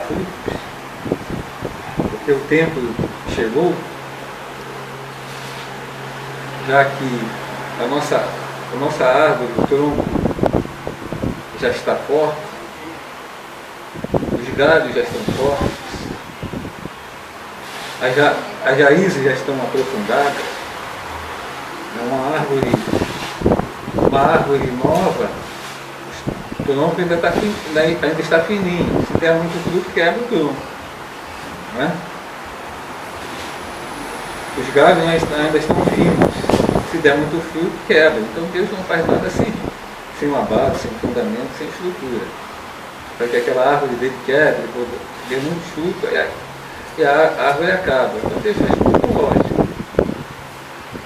frutos, porque o tempo chegou, já que a nossa árvore, o tronco, já está forte, os galhos já estão fortes, as raízes já estão aprofundadas. Uma árvore nova, o tronco ainda está fininho. Se der muito fruto, quebra o tronco. Não é? Os galhos ainda estão finos. Se der muito fruto, quebra. Então Deus não faz nada sem uma base, sem fundamento, sem estrutura. Para que aquela árvore dele quebre, dê muito fruto, e a árvore acaba. Então Deus faz tudo com lógica.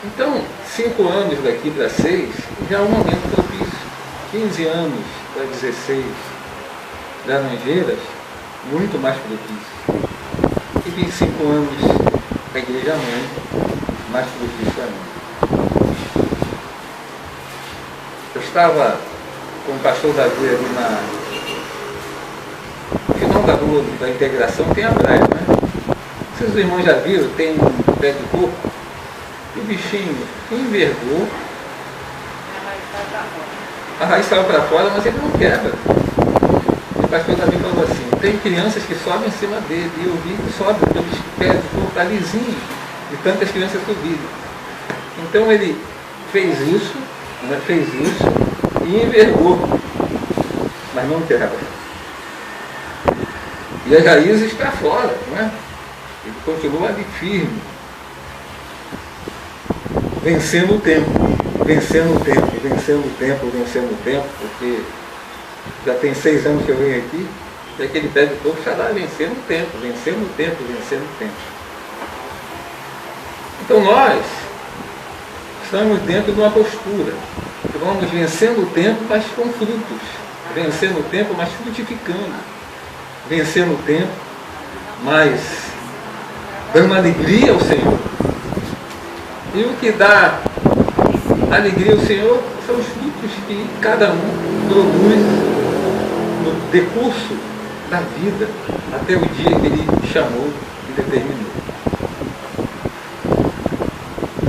Então, 5 anos daqui para 6 já é um momento propício. 15 anos para 16 laranjeiras, muito mais propício. E 25 anos para a igreja mãe, mais propício ainda. Eu estava com o pastor Davi ali no final da rua da Integração, tem a praia, né? Vocês irmãos já viram, tem um pé de coco, e o bichinho envergou, a raiz saiu para fora, mas ele não quebra. O pastor Davi falou assim, tem crianças que sobem em cima dele, e eu vi que sobe pelo pé de coco, está lisinho, de tantas crianças subirem. Então ele fez isso e envergou, mas não quebra. E as raízes para fora, não é? Ele continua ali firme, vencendo o tempo, porque já tem 6 anos que eu venho aqui, e aquele pé de coco está lá vencendo o tempo. Então nós estamos dentro de uma postura, que vamos vencendo o tempo, mas com frutos, vencendo o tempo, mas frutificando, vencendo o tempo, mas dando alegria ao Senhor. E o que dá alegria ao Senhor são os frutos que cada um produz no decurso da vida, até o dia que Ele chamou e determinou.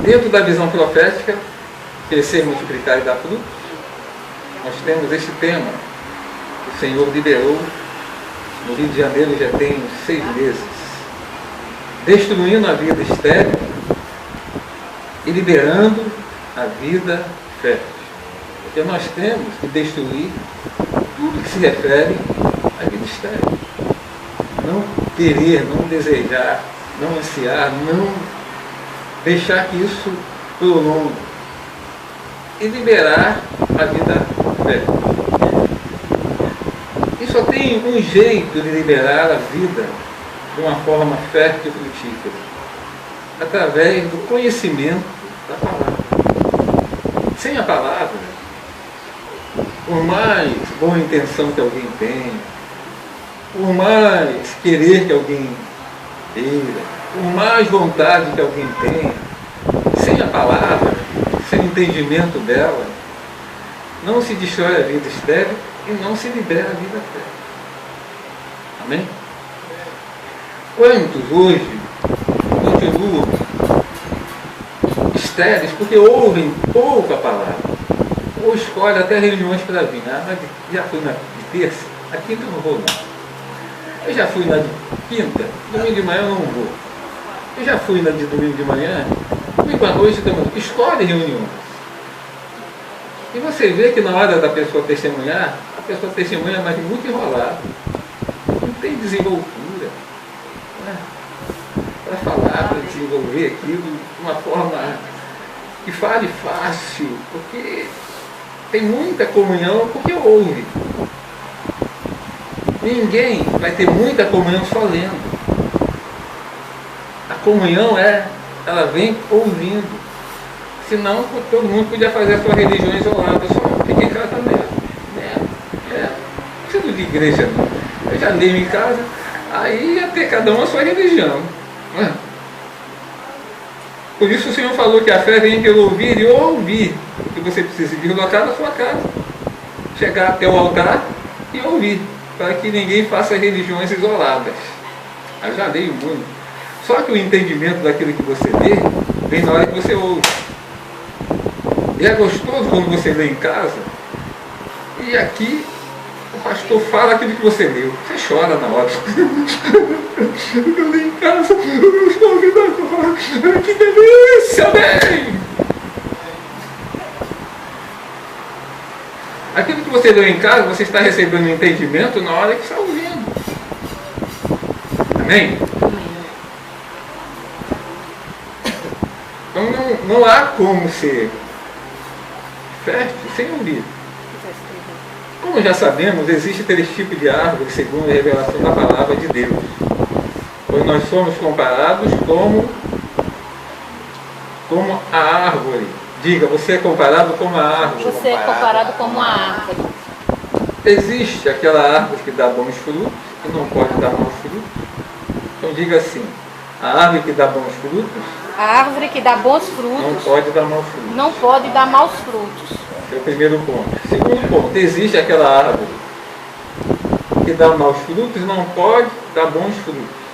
Dentro da visão profética, crescer, multiplicar e dar frutos, nós temos este tema que o Senhor liberou no Rio de Janeiro já tem 6 meses, destruindo a vida estéril e liberando a vida fértil. Porque nós temos que destruir tudo que se refere à vida estéril. Não querer, não desejar, não ansiar, não deixar que isso prolongue. E liberar a vida fértil. E só tem um jeito de liberar a vida de uma forma fértil e frutífera, através do conhecimento da palavra. Sem a palavra, por mais boa intenção que alguém tenha, por mais querer que alguém queira, por mais vontade que alguém tenha, sem a palavra, sem o entendimento dela, não se destrói a vida estéril e não se libera a vida fértil. Amém? Quantos hoje continuam estéreis porque ouvem pouca palavra, ou escolhem até reuniões para vir? Mas já fui na de terça, a quinta eu não vou não. Eu já fui na de quinta, domingo de manhã eu não vou. Eu já fui na de domingo de manhã, domingo à noite também. Escolhe reuniões. E você vê que na hora da pessoa testemunhar, a pessoa testemunha, mas muito enrolado. Não tem desenvoltura, né? Para falar, para desenvolver aquilo de uma forma que fale fácil, porque tem muita comunhão porque ouve. Ninguém vai ter muita comunhão só lendo. A comunhão ela vem ouvindo. Senão todo mundo podia fazer a sua religião isolada, só fica em casa mesmo. Não preciso de igreja não. Eu já leio em casa, aí ia ter cada um a sua religião. Não é? Por isso o Senhor falou que a fé vem pelo ouvir e ouvir. Que você precisa deslocar da sua casa, chegar até o altar e ouvir. para que ninguém faça religiões isoladas. Eu já leio muito. Só que o entendimento daquilo que você lê vem na hora que você ouve. E é gostoso quando você lê em casa, e aqui o pastor fala aquilo que você leu. Você chora na hora. Eu li em casa, eu estou ouvindo agora. Que delícia, bem! Aquilo que você leu em casa, você está recebendo um entendimento na hora que está ouvindo. Amém? Então não há como ser fértil sem ouvir. Como já sabemos, existe 3 tipos de árvores segundo a revelação da palavra de Deus. Pois nós somos comparados como a árvore. Diga, você é comparado como a árvore. Você é comparado como a árvore. Existe aquela árvore que dá bons frutos e não pode dar maus frutos. Então diga assim, a árvore que dá bons frutos A árvore que dá bons frutos não pode dar maus frutos. não pode dar maus frutos. Esse é o primeiro ponto. Segundo ponto, existe aquela árvore que dá maus frutos e não pode dar bons frutos.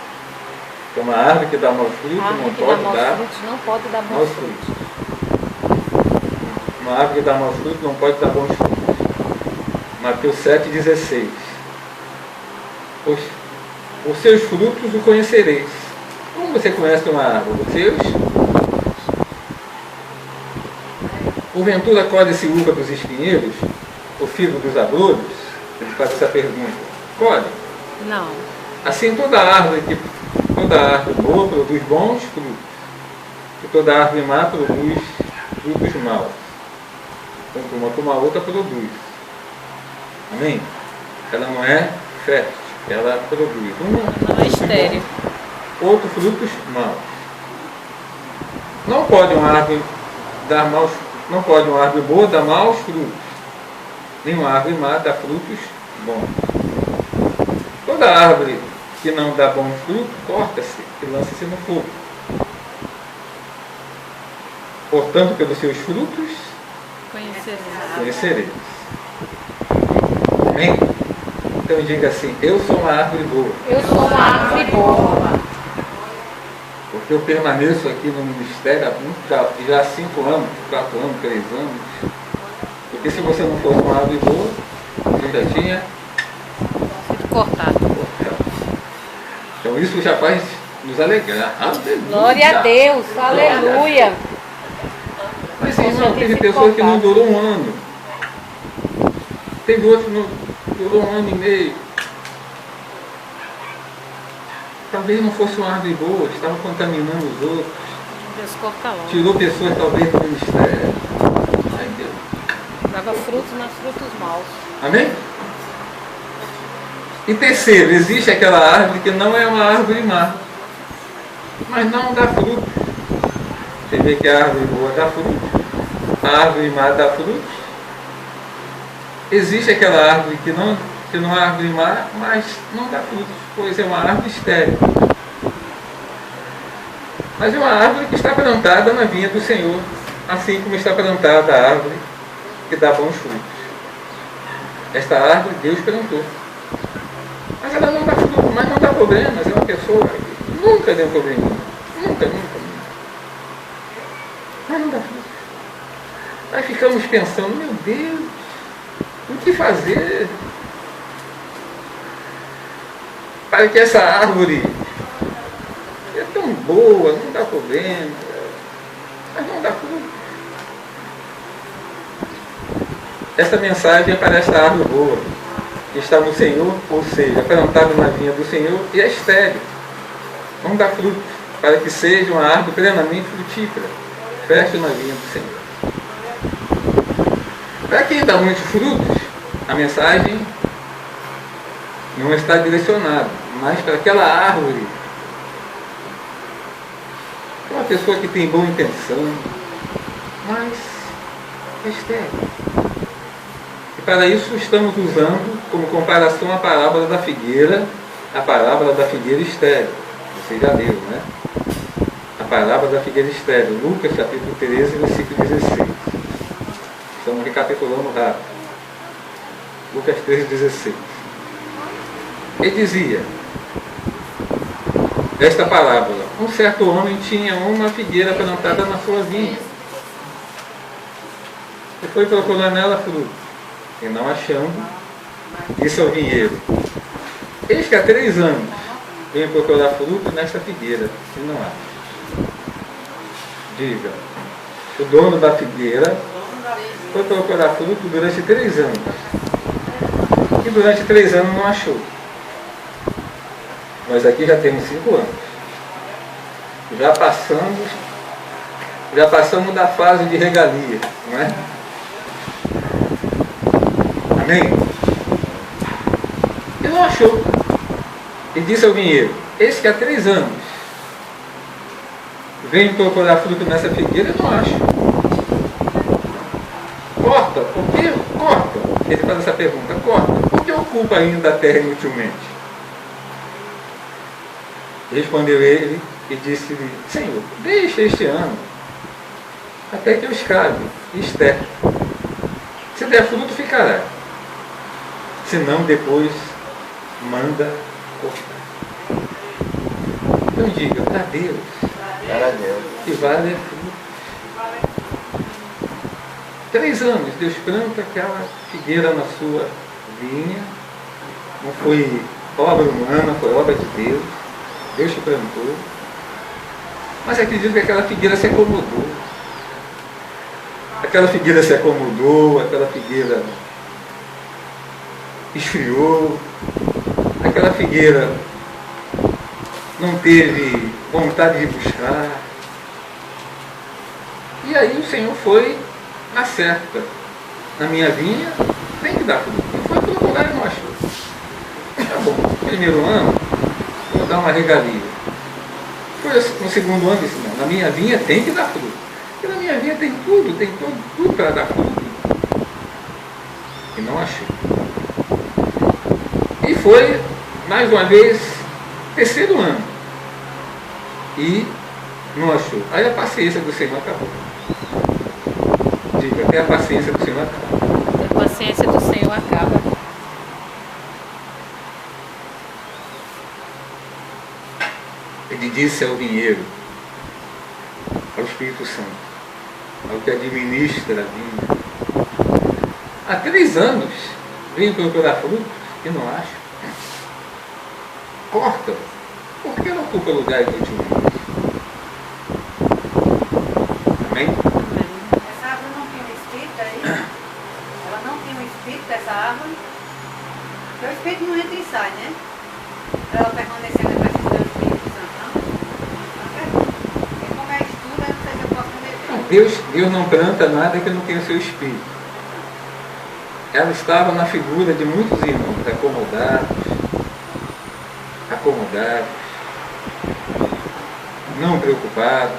Então uma árvore que dá maus frutos A árvore não que dá pode maus dar frutos não pode dar bons maus frutos. frutos. Uma árvore que dá maus frutos não pode dar bons frutos. Mateus 7,16. Os seus frutos o conhecereis. Como você conhece uma árvore? Os seus? Porventura colhe-se uva dos espinheiros? O figo dos abrolhos? Ele faz essa pergunta. Colhe. Não. Assim toda árvore boa produz bons frutos. E toda árvore má produz frutos maus. Tanto uma como a outra produz. Amém? Ela não é fértil, ela produz. Não é estéril. Outro frutos maus. Não pode uma árvore boa dar maus frutos. Nem uma árvore má dar frutos bons. Toda árvore que não dá bons frutos, corta-se e lança-se no fogo. Portanto, pelos seus frutos, conhecereis. Amém? Então diga assim, eu sou uma árvore boa. Eu sou uma árvore boa. Porque eu permaneço aqui no ministério há já 5 anos, 4 anos, 3 anos. Porque se você não fosse uma árvore boa, você já tinha Cortado. Então isso já faz nos alegrar. Aleluia. Glória a Deus. Aleluia. Mas irmão, teve pessoas que não durou um ano. Teve outros que não durou 1 ano e meio. Talvez não fosse uma árvore boa, estava contaminando os outros. Deus corta logo. Tirou pessoas talvez do ministério. Entendeu? Dava frutos, mas frutos maus. Amém? E terceiro, existe aquela árvore que não é uma árvore má, mas não dá fruto. Você vê que a árvore boa dá fruto, a árvore má dá frutos. Existe aquela árvore que não é árvore má, mas não dá frutos, pois é uma árvore estéril. Mas é uma árvore que está plantada na vinha do Senhor, assim como está plantada a árvore que dá bons frutos. Esta árvore Deus plantou. Mas ela não dá fruto, mas não dá problemas. É uma pessoa que nunca deu problema. Nunca. Mas não dá fruto. Nós ficamos pensando, meu Deus, o que fazer para que essa árvore é tão boa, não dá problema, mas não dá fruto. Essa mensagem é para esta árvore boa, que está no Senhor, ou seja, plantada na vinha do Senhor, e é estéril. Não dá fruto, para que seja uma árvore plenamente frutífera, fértil na vinha do Senhor. Para quem dá muitos frutos, a mensagem não está direcionada, mas para aquela árvore. Uma pessoa que tem boa intenção, mas é estéril. E para isso estamos usando como comparação a parábola da figueira estéril. Você já leu, né? A parábola da figueira estéril, Lucas capítulo 13, versículo 16. Estamos recapitulando rápido. Lucas 13, 16. Ele dizia esta parábola: um certo homem tinha uma figueira plantada na sua vinha. E foi procurar nela fruto. E não achando, disse ao vinheiro: eis que há 3 anos venho procurar fruto nesta figueira, e não acho. Diga, o dono da figueira foi procurar fruto durante 3 anos. E durante 3 anos não achou. Nós aqui já temos 5 anos. Já passamos da fase de regalia, não é? Amém? E não achou. E disse ao vinheiro: eis que há 3 anos venho procurar fruto nessa figueira e não acho. Corta, por que corta? Ele faz essa pergunta: corta, por que ocupa ainda a terra inutilmente? Respondeu ele e disse-lhe: Senhor, deixa este ano, até que eu escave e esterque. Se der fruto, ficará. Se não, depois manda cortar. Então diga, para Deus, que vale é fruto. 3 anos, Deus planta aquela figueira na sua vinha. Não foi obra humana, foi obra de Deus. Deus te plantou. Mas acredito que aquela figueira se acomodou. Aquela figueira se acomodou, aquela figueira esfriou, aquela figueira não teve vontade de buscar. E aí o Senhor foi na certa. Na minha vinha tem que dar fruto. E foi procurar e não achou. Tá bom, primeiro ano vou dar uma regalia. Foi no segundo ano, disse: não, na minha vinha tem que dar fruto. Porque na minha vinha tem tudo para dar fruto. E não achou. E foi, mais uma vez, 3º ano. E não achou. Aí a paciência do Senhor acabou. Diga, até a paciência do Senhor acaba. A paciência do Senhor acaba. Ele disse ao vinheiro, ao Espírito Santo, ao que administra a vinha: há 3 anos venho procurar frutos e não acho. Corta, porque não ocupa lugar inutilmente. Amém? Essa árvore não tinha um espírito aí? Ela não tinha um espírito, essa árvore? Porque o espírito não entra e sai, né? Para ela permanecer, ela vai precisar do Espírito Santo, não? Não é? Porque como é estudo, eu não sei se eu posso meter. Deus não planta nada que não tenha o seu espírito. Ela estava na figura de muitos irmãos acomodados, não preocupados,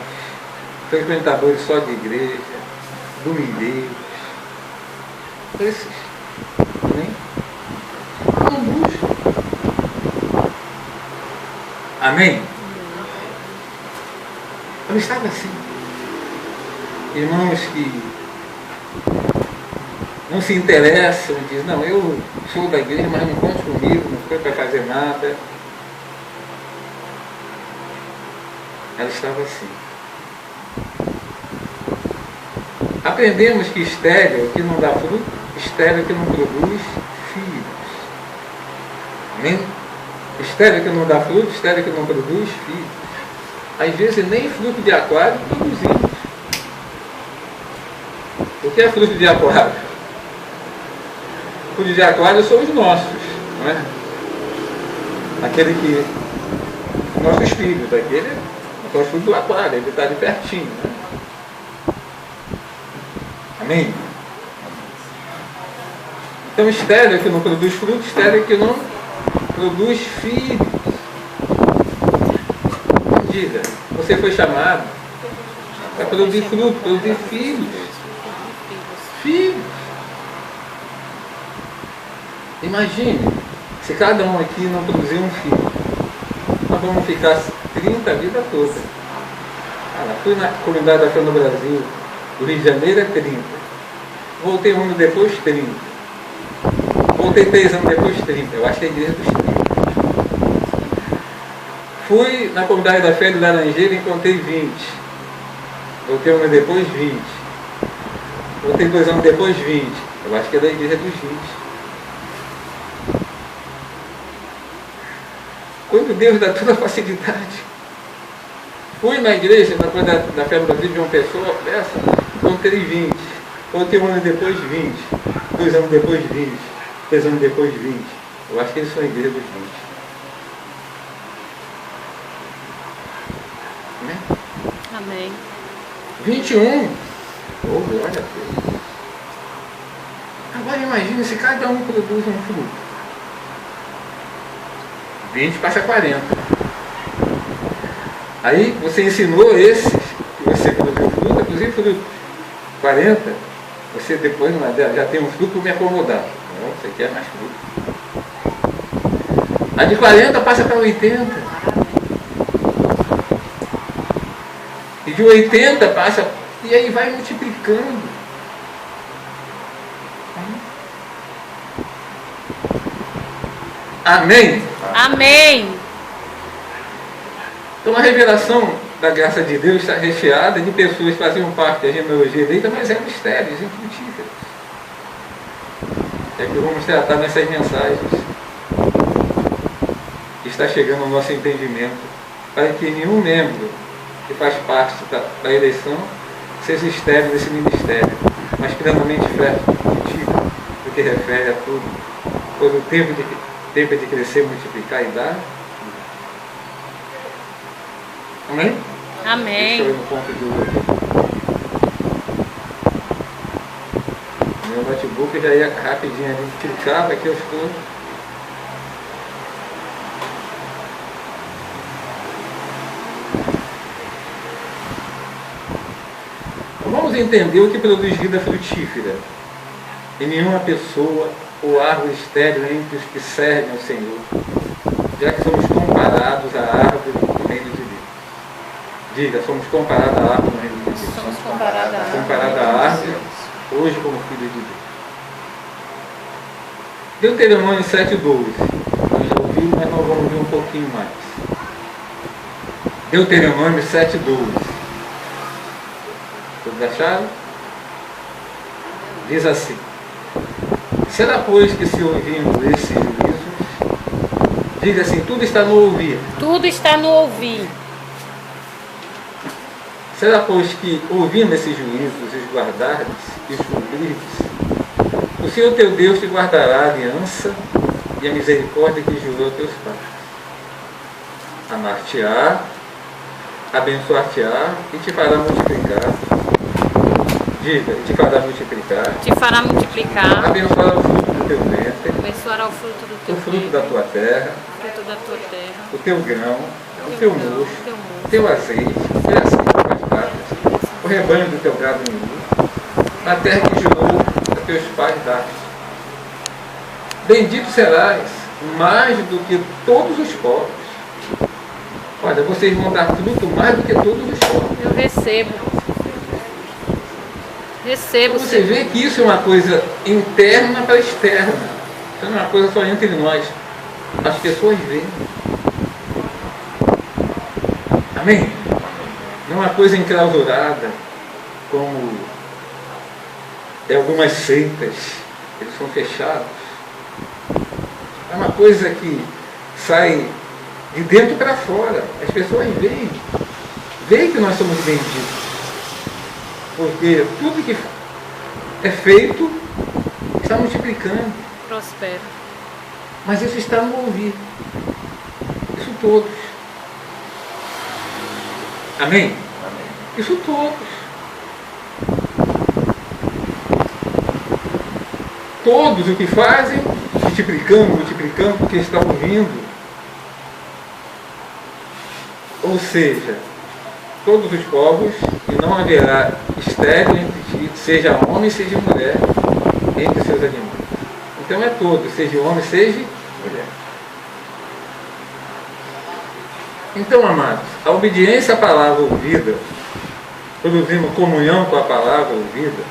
frequentadores só de igreja, domingueiros. Esses, amém? Não buscam. Amém? Ela estava assim. Irmãos que não se interessam, dizem: não, eu sou da igreja, mas não conto comigo, não foi para fazer nada. Ela estava assim. Aprendemos que estéril que não dá fruto, estéril que não produz filhos. Amém? Estéril que não dá fruto, estéril que não produz filhos. Às vezes nem fruto de aquário produzimos. O que é fruto de aquário? Fruto de aquário são os nossos, não é? Aquele que... nossos filhos, aquele é o fruto do aquário, ele está de pertinho, né? Amém? Então estéril que não produz fruto, estéril que não produz filhos. Diga, você foi chamado para produzir fruto, produzir filhos. Filhos. Imagine, se cada um aqui não produzir um filho, nós vamos ficar 30 a vida toda. Fui na comunidade da Fé no Brasil, do Rio de Janeiro é 30. Voltei um ano depois, 30. Voltei 3 anos depois, 30. Eu acho que é a igreja dos 30. Fui na comunidade da fé de Laranjeira e encontrei 20. Voltei um ano depois, 20. Voltei 2 anos depois, 20. Eu acho que é da igreja dos 20. Quando Deus dá toda a facilidade. Fui na igreja, na comunidade da fé do Brasil de uma pessoa, encontrei 20. Voltei um ano depois, 20. 2 anos depois, 20. 3 anos depois, 20. Eu acho que eles são a igreja dos 20. Né? Amém. 21. Oh, glória a Deus. Agora imagine se cada um produz um fruto. 20 passa 40. Aí você ensinou esses que você produziu fruto, a produzir fruto. 40, você depois já tem um fruto para me acomodar. Não, você quer mais fruto. A de 40 passa para 80. E de 80 passa. E aí vai multiplicando. Amém? Amém. Então a revelação da graça de Deus está recheada de pessoas que faziam parte da genealogia eleita, mas eram estéreis, infrutíferas. É que vamos tratar nessas mensagens que está chegando ao nosso entendimento, para que nenhum membro que faz parte da eleição seja estéril desse ministério, mas plenamente fértil, frutífero, do que refere a tudo, pois o tempo de crescer, multiplicar e dar. Amém? Amém. Deixa eu ir no ponto de hoje. Meu notebook já ia rapidinho ali, clicava aqui, eu estou. Vamos entender o que produz vida frutífera. E nenhuma pessoa ou árvore estéril entre os que servem ao Senhor, já que somos comparados à árvore do reino de Deus. Diga, somos comparados à árvore no reino de Deus. Somos comparados À árvore, hoje como filhos de Deus. Deuteronômio 7,12. Nós já ouvimos, mas nós vamos ver um pouquinho mais. Deuteronômio 7,12. Todos acharam? Diz assim: será, pois, que se ouvindo esses juízos, diga assim, tudo está no ouvir. Tudo está no ouvir. Será, pois, que ouvindo esses juízos, os guardares e os cumprires, o Senhor teu Deus te guardará a aliança e a misericórdia que jurou a teus pais. Amar-te-á, abençoar-te-á e te fará multiplicar. Diga, e te fará multiplicar. Te fará multiplicar. Abençoará o fruto do teu ventre. Abençoará o fruto do teu O fruto da tua terra. O fruto da tua terra. O teu grão. O teu mosto. O teu azeite. E assim tuas vacas. O rebanho do teu gado nu. Na terra que jurou a teus pais dar-te. Bendito serás mais do que todos os povos. Olha, vocês vão dar fruto mais do que todos os povos. Eu recebo. Recebo, Você Senhor. vê que isso é uma coisa interna para externa. Isso não é uma coisa só entre nós. As pessoas veem. Amém? Não é uma coisa enclausurada, como em algumas seitas. Eles são fechados. É uma coisa que sai de dentro para fora. As pessoas veem. Veem que nós somos benditos. Porque tudo que é feito está multiplicando. Prospera. Mas isso está no ouvir. Isso todos. Amém? Isso todos. Todos o que fazem, multiplicando, porque estão ouvindo. Ou seja, todos os povos, e não haverá estéril entre ti, seja homem, seja mulher, entre seus animais. Então é todo, seja homem, seja mulher. Então, amados, a obediência à palavra ouvida, produzindo comunhão com a palavra ouvida,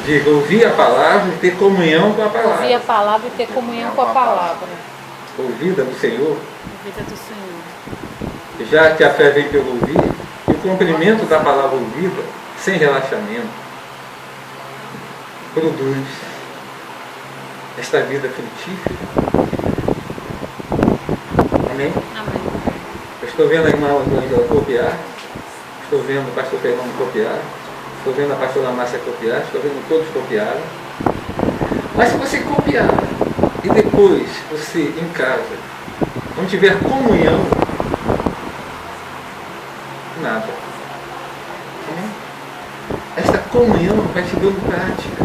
diga, ouvir a palavra e ter comunhão com a palavra. Ouvir a palavra e ter comunhão com a palavra. ouvida do Senhor, Vida do Senhor. já que a fé vem pelo ouvir, e o cumprimento da palavra ouvida, sem relaxamento, produz esta vida frutífera. Amém? Amém. Eu estou vendo a irmã Angela copiar, estou vendo o pastor Fernando copiar, estou vendo a pastora Márcia copiar, estou vendo todos copiarem. Mas se você copiar e depois você em casa não tiver comunhão, nada. Esta comunhão vai te dando prática.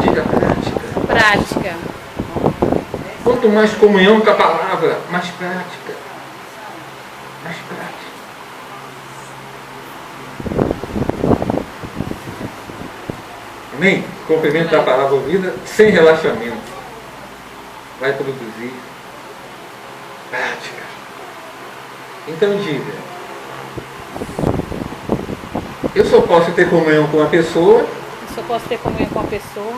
Diga prática. Prática. Quanto mais comunhão com a palavra, mais prática. Mais prática. Amém? Cumprimento da palavra ouvida sem relaxamento. Vai produzir prática. Então diga, eu só posso ter comunhão com a pessoa Eu só posso ter comunhão com a pessoa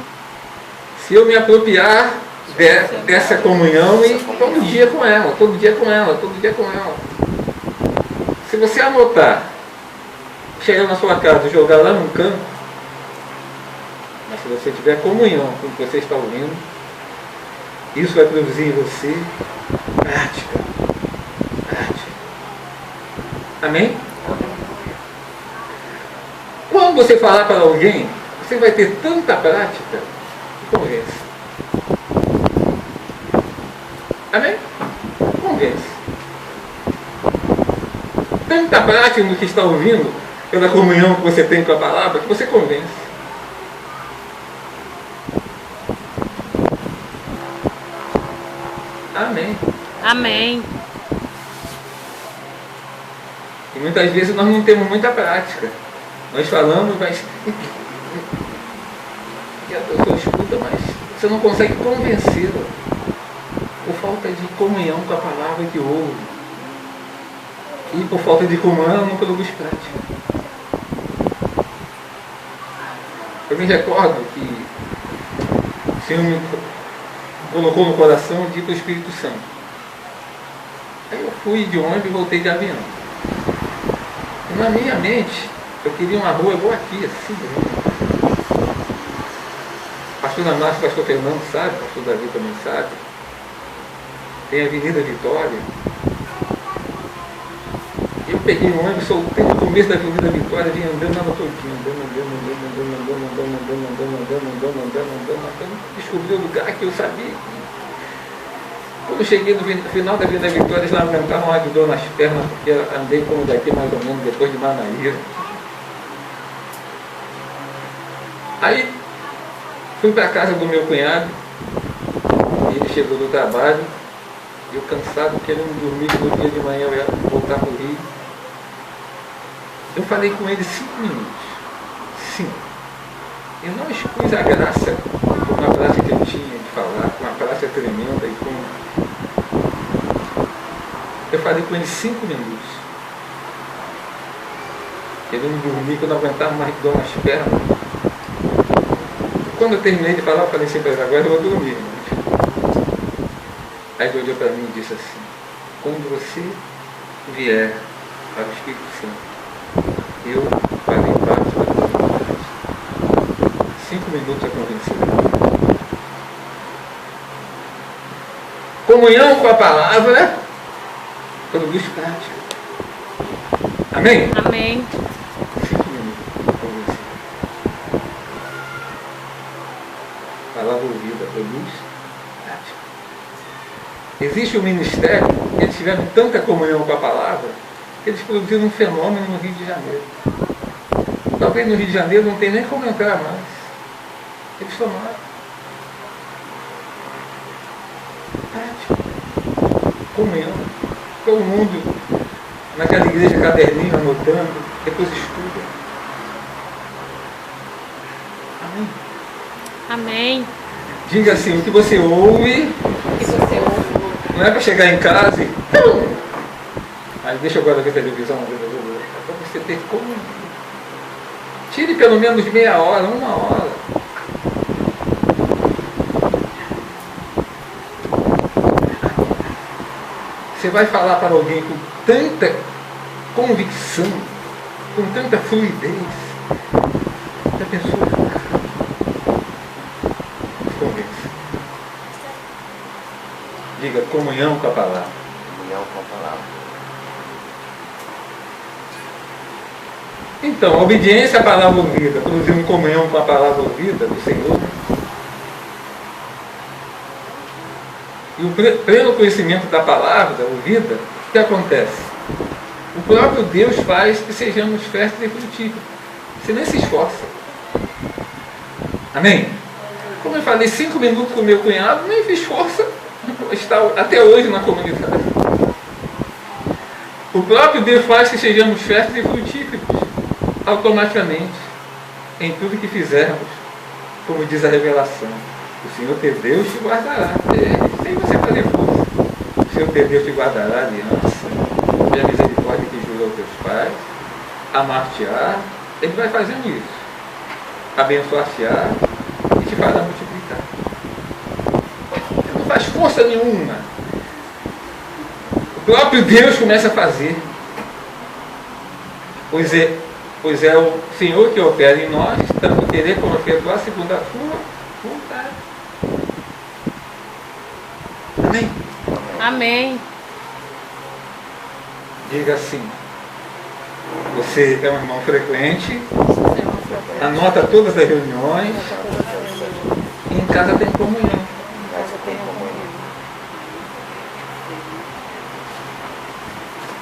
se eu me apropriar dessa comunhão e todo dia com ela, todo dia com ela, todo dia com ela. Se você anotar, chegar na sua casa e jogar lá num canto, mas se você tiver comunhão com o que você está ouvindo, isso vai produzir em você prática. Prática. Amém? Quando você falar para alguém, você vai ter tanta prática que convence. Amém? Convence. Tanta prática no que está ouvindo, pela comunhão que você tem com a palavra, que você convence. Amém. Amém. E muitas vezes nós não temos muita prática. Nós falamos, mas e a pessoa escuta, mas você não consegue convencê-la por falta de comunhão com a palavra que ouve. E por falta de comunhão ela não produz prática. Eu me recordo que o Senhor me colocou no coração de ir para o Espírito Santo. Aí eu fui de ônibus e voltei de avião. E na minha mente, eu queria uma rua igual aqui, assim. Pastor Márcio, pastor Fernando sabe, pastor Davi também sabe. Tem a Avenida Vitória. Eu peguei um ônibus, soltei no começo da Avenida Vitória, vim andando lá no todinho, andando. Descobri o lugar que eu sabia. Quando eu cheguei no final da Avenida Vitória, eles lamentavam uma de dor nas pernas, porque eu andei como daqui mais ou menos depois de Manaíra. Aí fui para a casa do meu cunhado, e ele chegou do trabalho, eu cansado, querendo dormir, que no dia de manhã eu ia voltar para o Rio. Eu falei com ele 5 minutos. 5. Eu não expus a graça com a prática que eu tinha de falar, com uma prática tremenda e com... Eu falei com ele 5 minutos. Querendo dormir, que eu não aguentava mais dor nas pernas. Quando eu terminei de falar, eu falei assim para ele, agora eu vou dormir. Aí ele olhou para mim e disse assim, quando você vier para o Espírito Santo, eu farei parte da tua vontade. 5 minutos a convencer. Comunhão com a palavra produz prática. Amém? Amém. 5 minutos a convencer. Palavra ouvida produz prática. Existe um ministério que eles tiveram tanta comunhão com a palavra que eles produziram um fenômeno no Rio de Janeiro. Talvez no Rio de Janeiro não tenha nem como entrar mais. Eles tomaram. Prática. Comunhão. Todo mundo naquela igreja caderninho, anotando, depois estuda. Amém? Amém. Diga assim, o que você ouve, O que você ouve? não é para chegar em casa e... Aí deixa eu agora ver televisão. É para você ter como... Tire pelo menos meia hora, 1 hora. Você vai falar para alguém com tanta convicção, com tanta fluidez, que a pessoa se convence. Diga comunhão com a palavra. Comunhão com a palavra. Então, a obediência à palavra ouvida, produzindo comunhão com a palavra ouvida do Senhor, e o pleno conhecimento da palavra ouvida, o que acontece? O próprio Deus faz que sejamos férteis e frutíferos. Você nem se esforça. Amém? Como eu falei 5 minutos com o meu cunhado, nem fiz força, está até hoje na comunidade. O próprio Deus faz que sejamos férteis e frutíferos, automaticamente, em tudo que fizermos, como diz a revelação. O Senhor teu Deus te guardará, sem você fazer força. O Senhor teu Deus te guardará a aliança, e a misericórdia que jurou aos teus pais, amar-te-á. Ele vai fazendo isso, abençoar-te-á e te fará multiplicar. Ele não faz força nenhuma. O próprio Deus começa a fazer. Pois é o Senhor que opera em nós, tanto querer como efetuar segundo a sua vontade. Amém? Amém. Diga assim: você é um irmão frequente, anota todas as reuniões, e em casa tem comunhão. Essa tem comunhão.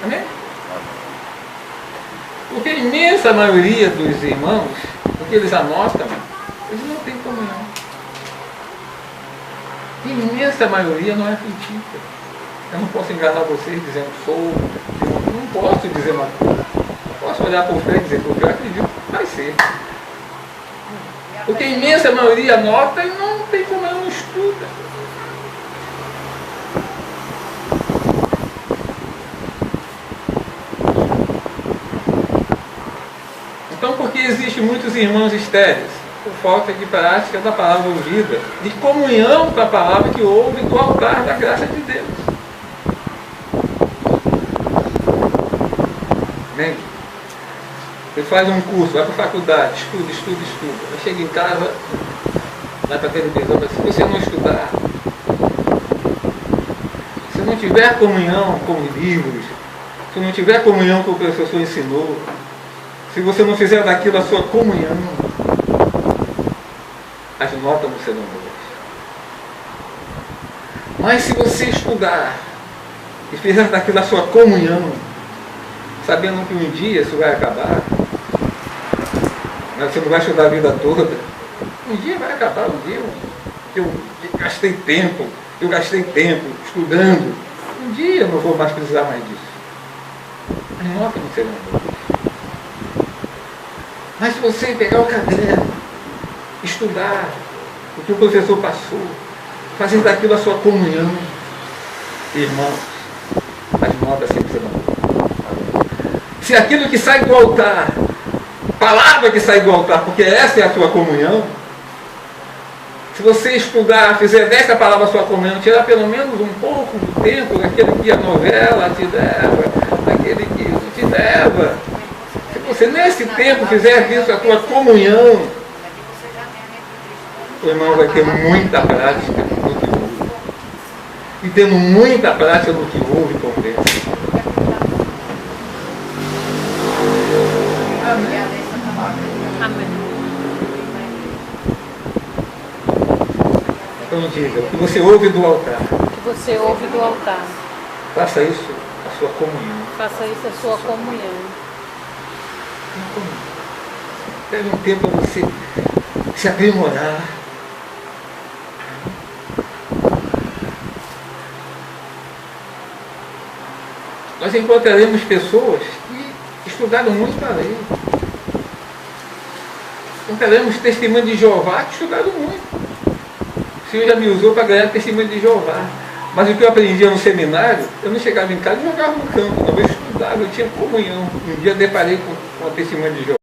Amém? Porque a imensa maioria dos irmãos, o que eles anotam, eles não têm comunhão. A imensa maioria não é frutífera. Eu não posso enganar vocês dizendo sou, eu não posso dizer uma coisa. Eu posso olhar para o fé e dizer, porque eu acredito que vai ser. Porque a imensa maioria anota e não tem comunhão, não estuda. Então, porque existem muitos irmãos estéreis, por falta de prática da palavra ouvida, de comunhão com a palavra que ouve do altar da graça de Deus. Amém? Você faz um curso, vai para a faculdade, estuda. Aí chega em casa, vai para a televisão, mas se você não estudar, se não tiver comunhão com os livros, se não tiver comunhão com o que o professor ensinou, se você não fizer daquilo a sua comunhão, as notas não serão boas. Mas se você estudar e fizer daquilo a sua comunhão, sabendo que um dia isso vai acabar, mas você não vai estudar a vida toda, um dia vai acabar, um dia eu gastei tempo estudando, um dia eu não vou mais precisar mais disso. As notas não serão boas. Mas se você pegar o caderno, estudar o que o professor passou, fazer daquilo a sua comunhão, irmãos, as notas sempre serão boas. Se aquilo que sai do altar, palavra que sai do altar, porque essa é a sua comunhão, se você estudar, fizer dessa palavra a sua comunhão, tirar pelo menos um pouco do tempo daquele que a novela te leva, daquele que não te leva, se você nesse tempo fizer disso a tua comunhão, o irmão vai ter muita prática no que ouve. E tendo muita prática no que ouve e compreende. Amém. Amém. Então diga, o que você ouve do altar, O que você ouve do altar, faça isso a sua comunhão. faça isso a sua comunhão. Pega um tempo para você se aprimorar. Nós encontraremos pessoas que estudaram muito para ler. Encontraremos testemunho de Jeová que estudaram muito. O Senhor já me usou para ganhar testemunho de Jeová. Mas o que eu aprendia no seminário, eu não chegava em casa e jogava no campo. Não, eu estudava, eu tinha comunhão. Um dia deparei com a testemunha de Jeová.